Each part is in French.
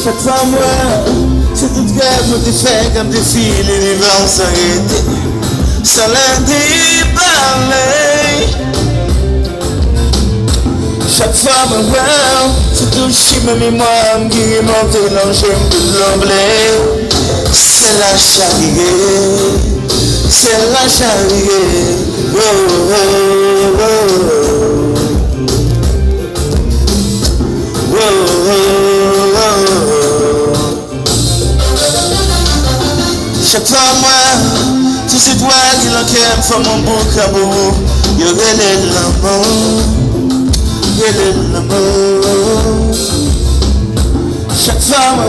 Chaque fois moi, c'est tout grave, je t'ai fait comme des filles, les vents s'arrêter. Sans lundi parler. Chaque fois moi, c'est tout chier ma mémoire, qui est montée dans le j'aime de l'anglais. C'est la charrière, c'est la charrière. Oh, oh, oh, oh. Oh, oh, oh. Chaque fois moi, tout c'est toi qui l'enquête, faut mon bouc à bout. Yo relè l'amour, relè l'amour. Chaque fois moi,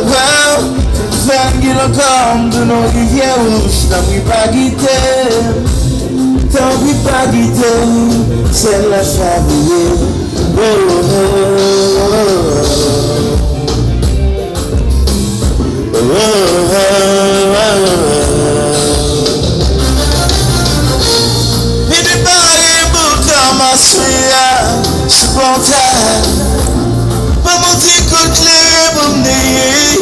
c'est une femme qui l'encore de nos rivières rouges. T'en prie pas quitter, t'en prie pas quitter, c'est la charrière. Oh, oh, oh, oh, oh, oh. Spontané, pas mon petit coup clair pour me nier.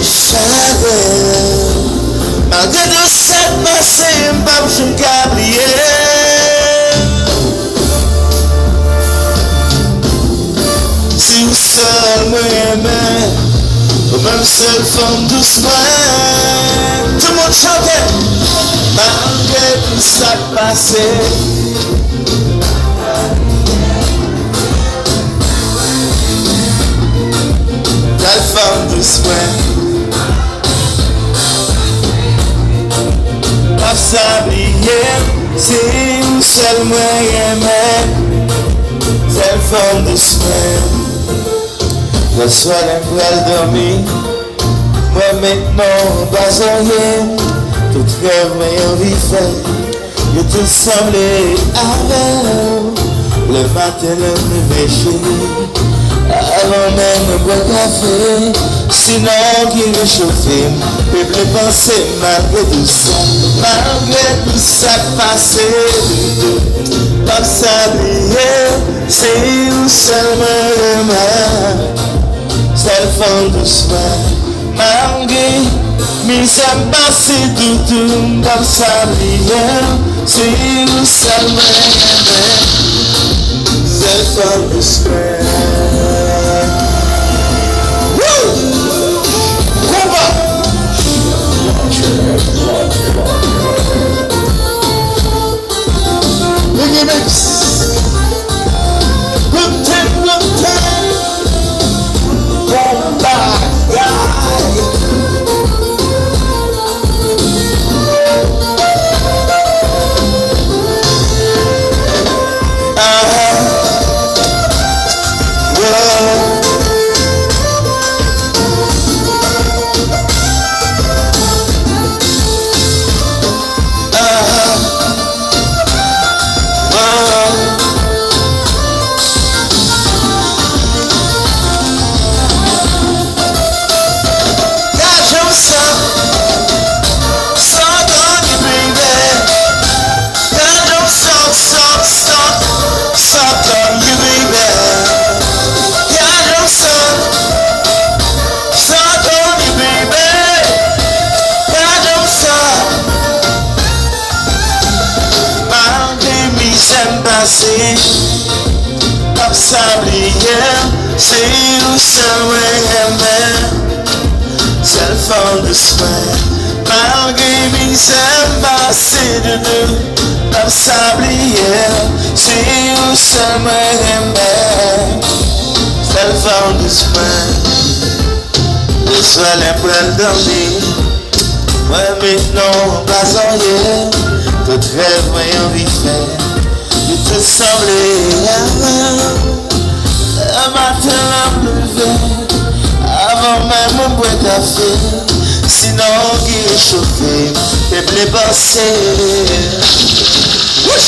Chaleur, malgré de cette passée, pas je me cablier. Si vous seul me aimez, ou même seule femme doucement, tout le monde chantait, malgré tout ça passé. La femme de soin, pas s'habiller, c'est où seul moi aimé. Cette femme de soin, le soir d'un poil dormi, moi maintenant pas rien, tout rêve mais on vit fait, je te semblais avant, le matin le lever chéri. Avant même de boire café, sinon qui réchauffe, peuple pensé malgré tout ça, malgré tout ça passé, pas s'habiller, c'est où seulement seule femme doucement, malgré, mais ça passé tout, pas s'habiller, c'est où seulement seule femme doucement. Pas s'habiller, c'est où seulement aimé. Seule femme de soin, malgré mes passés de deux. Pas s'habiller, c'est où seulement aimé. Seule femme de soin, le soir les poils dormir. Moi maintenant pas en rien, tout rêve moi envie faire. Il te semblait avant, le matin la lever, avant même mon bois café, sinon qui est chauffé, et blé passé. Oui.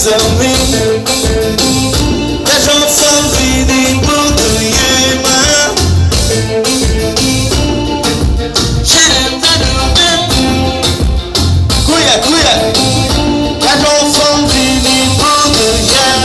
mes amis, les gens sont venus pour crier moi. Couille, couille, les gens sont venus pour crier.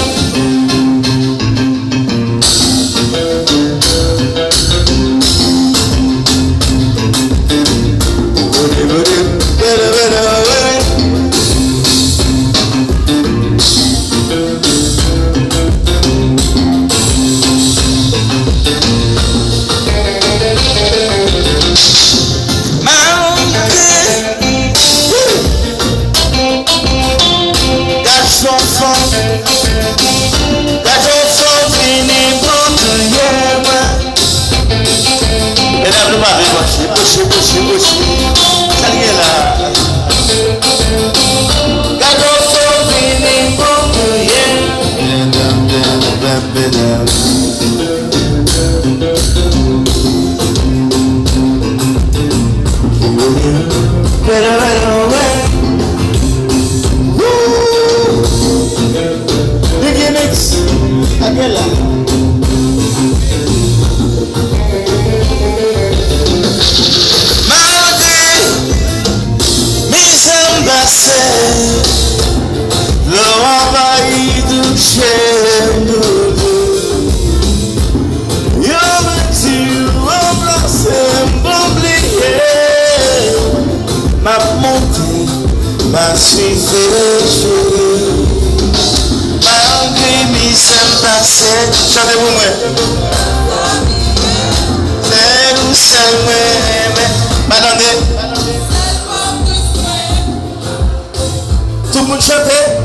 Ma suite malgré mes passés, chantez-vous moi. C'est nous seulement, attendez. Tout le monde chante.